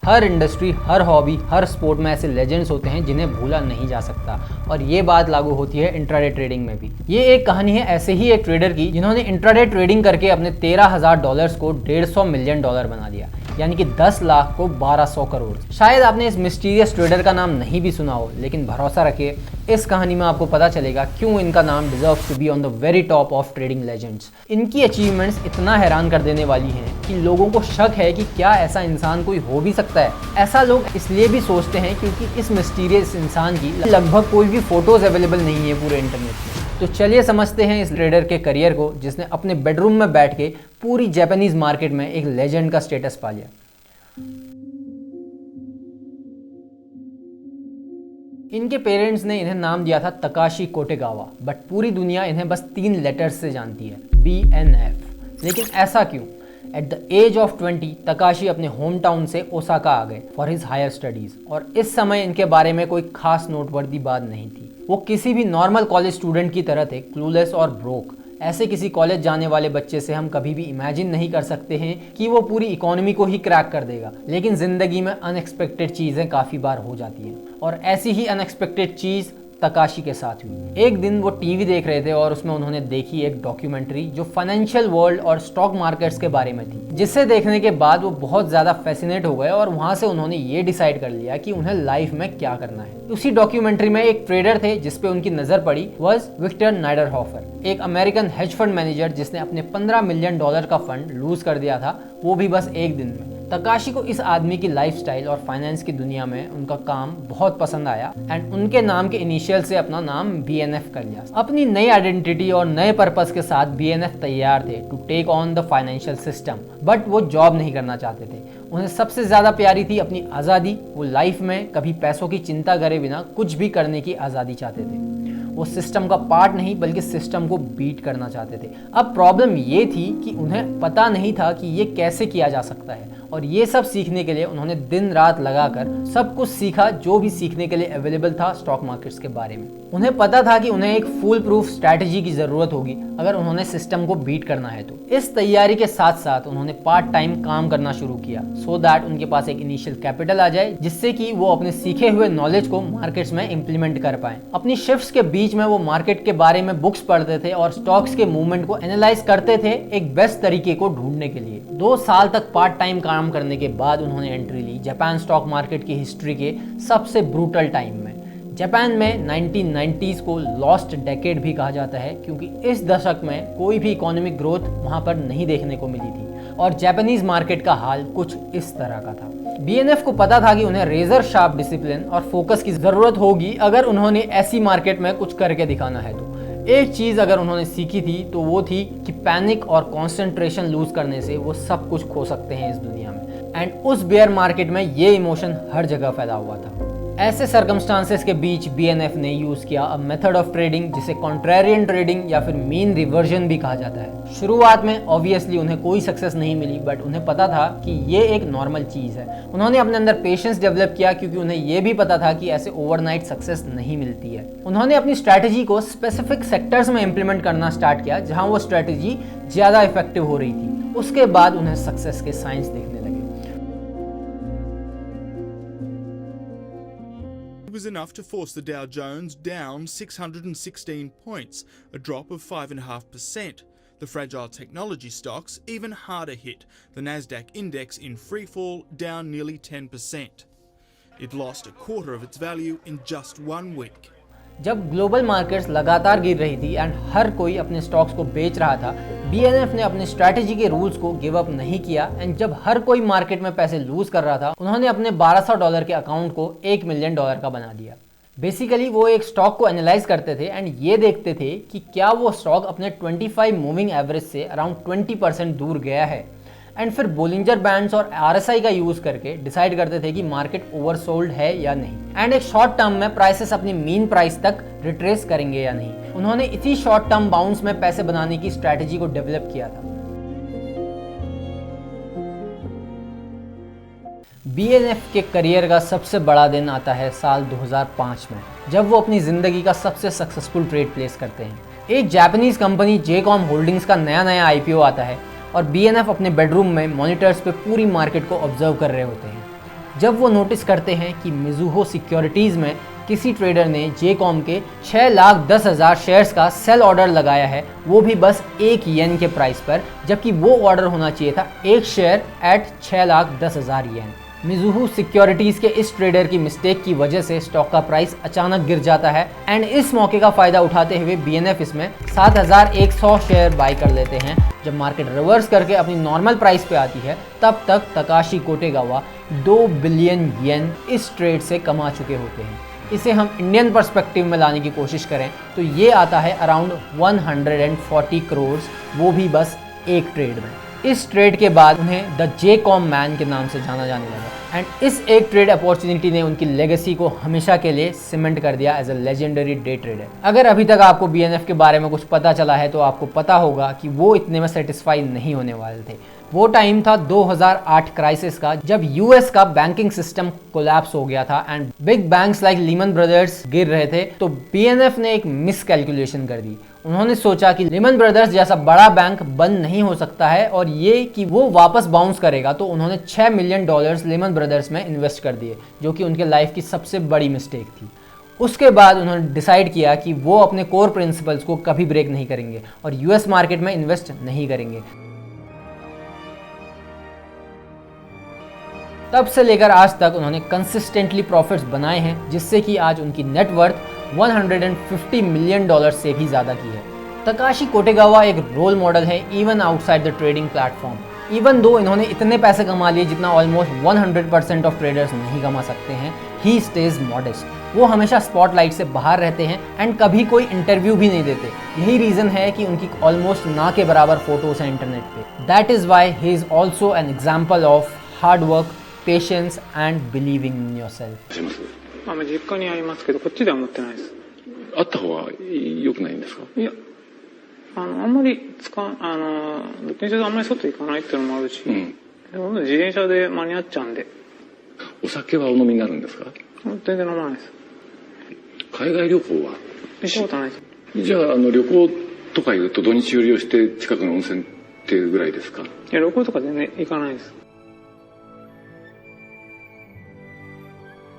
हर industry, हर hobby, हर sport में ऐसे legends होते हैं जिन्हें भूला नहीं जा सकता, और ये बात लागू होती है इंट्राडे ट्रेडिंग में भी। ये एक कहानी है ऐसे ही एक ट्रेडर की जिन्होंने इंट्राडे ट्रेडिंग करके अपने $13,000 को $150 मिलियन बना दिया, यानी कि 10 लाख को 1200 करोड़। शायद आपने इस मिस्टीरियस ट्रेडर का नाम नहीं भी सुना हो, लेकिन भरोसा रखिए इस कहानी में आपको पता चलेगा क्यों इनका नाम deserves to be on the very top of trading legends. इनकी अचीवमेंट्स इतना हैरान कर देने वाली हैं कि लोगों को शक है कि क्या ऐसा इंसान कोई हो भी सकता है। ऐसा लोग इसलिए भी सोचते हैं क्योंकि इस मिस्टीरियस इंसान की लगभग कोई भी फोटोज अवेलेबल नहीं है पूरे इंटरनेट में। तो चलिए समझते हैं इस ट्रेडर के करियर को जिसने अपने बेडरूम में बैठ के पूरी जापानीज मार्केट में एक लेजेंड का स्टेटस पा लिया। इनके पेरेंट्स ने इन्हें नाम दिया था तकाशी कोटेगावा, बट पूरी दुनिया इन्हें बस 3 लेटर्स से जानती है, BNF। लेकिन ऐसा क्यों? At the age of 20 Takashi अपने होम टाउन से ओसाका आ गए फॉर हिज हायर स्टडीज, और इस समय इनके बारे में कोई खास नोटवर्दी बात नहीं थी। वो किसी भी नॉर्मल कॉलेज स्टूडेंट की तरह थे, क्लूलेस और ब्रोक। ऐसे किसी कॉलेज जाने वाले बच्चे से हम कभी भी इमेजिन नहीं कर सकते हैं कि वो पूरी इकोनॉमी को ही क्रैक कर देगा, लेकिन जिंदगी में अनएक्सपेक्टेड चीज़ें काफ़ी बार हो जाती हैं, और ऐसी ही अनएक्सपेक्टेड चीज़ तकाशी के साथ हुई। एक दिन वो टीवी देख रहे थे और उसमें उन्होंने देखी एक डॉक्यूमेंट्री जो फाइनेंशियल वर्ल्ड और स्टॉक मार्केट्स के बारे में थी, जिसे देखने के बाद वो बहुत ज़्यादा फैसिनेट हो गए और वहाँ से उन्होंने ये डिसाइड कर लिया कि उन्हें लाइफ में क्या करना है। उसी डॉक्यूमेंट्री में एक ट्रेडर थे जिसपे उनकी नज़र पड़ी, वॉज विक्टर नाइडरहॉफर, एक अमेरिकन हेज फंड मैनेजर जिसने अपने $15 मिलियन का फंड लूज कर दिया था, वो भी बस एक दिन में। तकाशी को इस आदमी की लाइफस्टाइल और फाइनेंस की दुनिया में उनका काम बहुत पसंद आया एंड उनके नाम के इनिशियल से अपना नाम BNF कर लिया। अपनी नई आइडेंटिटी और नए पर्पस के साथ BNF तैयार थे to take on the financial system, but वो जॉब नहीं करना चाहते थे। उन्हें सबसे ज़्यादा प्यारी थी अपनी आज़ादी। वो लाइफ में कभी पैसों की चिंता करे बिना कुछ भी करने की आज़ादी चाहते थे। वो सिस्टम का पार्ट नहीं बल्कि सिस्टम को बीट करना चाहते थे। अब प्रॉब्लम ये थी कि उन्हें पता नहीं था कि ये कैसे किया जा सकता है, और ये सब सीखने के लिए उन्होंने दिन रात लगाकर सब कुछ सीखा जो भी सीखने के लिए अवेलेबल था स्टॉक मार्केट्स के बारे में। उन्हें पता था कि उन्हें एक फुल प्रूफ स्ट्रैटेजी की ज़रूरत होगी अगर उन्होंने सिस्टम को बीट करना है। तो इस तैयारी के साथ साथ उन्होंने पार्ट टाइम काम करना शुरू किया सो दैट उनके पास एक इनिशियल कैपिटल आ जाए, जिससे कि वो अपने सीखे हुए नॉलेज को मार्केट्स में इम्प्लीमेंट कर पाए। अपनी शिफ्ट्स के बीच में वो मार्केट के बारे में बुक्स पढ़ते थे और स्टॉक्स के मूवमेंट को एनालाइज करते थे एक बेस्ट तरीके को ढूंढने के लिए। 2 साल तक पार्ट टाइम काम करने के बाद उन्होंने एंट्री ली जापान स्टॉक मार्केट की हिस्ट्री के सबसे ब्रूटल टाइम में। जापान में 1990s को लॉस्ट डेकेड भी कहा जाता है, क्योंकि इस दशक में कोई भी इकोनॉमिक ग्रोथ वहां पर नहीं देखने को मिली थी और जापानीज मार्केट का हाल कुछ इस तरह का था। BNF को पता था कि उन्हें रेजर शार्प डिसिप्लिन और फोकस की जरूरत होगी अगर उन्होंने ऐसी मार्केट में कुछ करके दिखाना है। तो एक चीज़ अगर उन्होंने सीखी थी तो वो थी कि पैनिक और कंसंट्रेशन लूज करने से वो सब कुछ खो सकते हैं इस दुनिया में, एंड उस बेयर मार्केट में ये इमोशन हर जगह फैला हुआ था। ऐसे सर्कमस्टांसेस के बीच BNF ने यूज़ किया अ मेथड ऑफ ट्रेडिंग जिसे कॉन्ट्रेरियन ट्रेडिंग या फिर मीन रिवर्जन भी कहा जाता है। शुरुआत में ऑब्वियसली उन्हें कोई सक्सेस नहीं मिली, बट उन्हें पता था कि ये एक नॉर्मल चीज़ है। उन्होंने अपने अंदर पेशेंस डेवलप किया क्योंकि उन्हें ये भी पता था कि ऐसे ओवरनाइट सक्सेस नहीं मिलती है। उन्होंने अपनी स्ट्रैटेजी को स्पेसिफिक सेक्टर्स में इम्प्लीमेंट करना स्टार्ट किया जहाँ वो स्ट्रैटेजी ज़्यादा इफेक्टिव हो रही थी। उसके बाद उन्हें सक्सेस के साइंस दिखने लगे। was enough to force the Dow Jones down 616 points, a drop of 5.5%. The fragile technology stocks even harder hit, the Nasdaq index in freefall down nearly 10%. It lost a quarter of its value in just 1 week. जब global markets लगातार गिर रही थी and हर कोई अपने stocks को बेच रहा था, BNF ने अपने स्ट्रैटेजी के रूल्स को गिव अप नहीं किया, एंड जब हर कोई मार्केट में पैसे लूज कर रहा था, उन्होंने अपने $1200 के अकाउंट को $1 मिलियन का बना दिया। बेसिकली वो एक स्टॉक को एनालाइज करते थे एंड ये देखते थे कि क्या वो स्टॉक अपने 25 मूविंग एवरेज से अराउंड 20% दूर गया है, एंड फिर बोलिंजर बैंड्स और RSI का यूज करके डिसाइड करते थे कि मार्केट ओवरसोल्ड है या नहीं, एंड एक शॉर्ट टर्म में प्राइसेस अपनी मीन प्राइस तक रिट्रेस करेंगे या नहीं। उन्होंने इसी शॉर्ट टर्म बाउंस में पैसे बनाने की स्ट्रैटेजी को डेवलप किया था। BNF के करियर का सबसे बड़ा दिन आता है साल 2005 में, जब वो अपनी जिंदगी का सबसे सक्सेसफुल ट्रेड प्लेस करते हैं। एक जापानीज कंपनी जेकॉम होल्डिंग्स का नया IPO आता है और BNF अपने बेडरूम में मॉनिटर्स पे पूरी मार्केट को ऑब्जर्व कर रहे होते हैं। जब वो नोटिस करते हैं कि मिज़ूहो सिक्योरिटीज़ में किसी ट्रेडर ने जेकॉम के 6,10,000 शेयर्स का सेल ऑर्डर लगाया है, वो भी बस 1 येन के प्राइस पर, जबकि वो ऑर्डर होना चाहिए था 1 शेयर एट 6,10,000 येन। मिज़ूहो सिक्योरिटीज़ के इस ट्रेडर की मिस्टेक की वजह से स्टॉक का प्राइस अचानक गिर जाता है एंड इस मौके का फ़ायदा उठाते हुए BNF इसमें 7,100 शेयर बाई कर लेते हैं। जब मार्केट रिवर्स करके अपनी नॉर्मल प्राइस पे आती है, तब तक तकाशी कोटेगावा 2 बिलियन येन इस ट्रेड से कमा चुके होते हैं। इसे हम इंडियन पर्सपेक्टिव में लाने की कोशिश करें तो ये आता है अराउंड 140 करोड़, वो भी बस एक ट्रेड में। इस ट्रेड के बाद उन्हें द जेकॉम मैन के नाम से जाना जाने लगा एंड इस एक ट्रेड अपॉर्चुनिटी ने उनकी लेगेसी को हमेशा के लिए सीमेंट कर दिया as a legendary day trader. अगर अभी तक आपको BNF के बारे में कुछ पता चला है तो आपको पता होगा कि वो इतने में सेटिस्फाई नहीं होने वाले थे। वो टाइम था 2008 क्राइसिस का, जब US का बैंकिंग सिस्टम कोलैप्स हो गया था and big banks like Lehman brothers गिर रहे थे। तो BNF ने एक मिस कैलकुलेशन कर दी। उन्होंने सोचा कि लीमन ब्रदर्स जैसा बड़ा बैंक बंद नहीं हो सकता है और ये कि वो वापस बाउंस करेगा, तो उन्होंने $6 मिलियन लीमन ब्रदर्स में इन्वेस्ट कर दिए, जो कि उनके लाइफ की सबसे बड़ी मिस्टेक थी। उसके बाद उन्होंने डिसाइड किया कि वो अपने कोर प्रिंसिपल्स को कभी ब्रेक नहीं करेंगे और US मार्केट में इन्वेस्ट नहीं करेंगे। तब से लेकर आज तक उन्होंने कंसिस्टेंटली प्रॉफिट्स बनाए हैं, जिससे कि आज उनकी नेटवर्थ $150 मिलियन से भी ज़्यादा की है। तकाशी कोटेगावा एक रोल मॉडल है even outside the trading platform. Even though इन्होंने इतने पैसे कमा लिए जितना ऑलमोस्ट 100% ऑफ ट्रेडर्स नहीं कमा सकते हैं, ही स्टेज मॉडेस्ट। वो हमेशा स्पॉटलाइट से बाहर रहते हैं एंड कभी कोई इंटरव्यू भी नहीं देते। यही रीज़न है कि उनकी ऑलमोस्ट ना के बराबर फोटोज हैं इंटरनेट पे। That is why he is also an example of hard work, patience and believing in yourself. 実家にありますけど、こっちでは持ってないです。あった方が良くないんですか？いや、あんまりどっちにしろあんまり外行かないっていうのもあるし、でも自転車で間に合っちゃうんで。お酒はお飲みになるんですか？全然飲まないです。海外旅行は？行ったことないです。じゃあ旅行とかいうと土日寄りをして近くの温泉っていうぐらいですか？いや、旅行とか全然行かないです。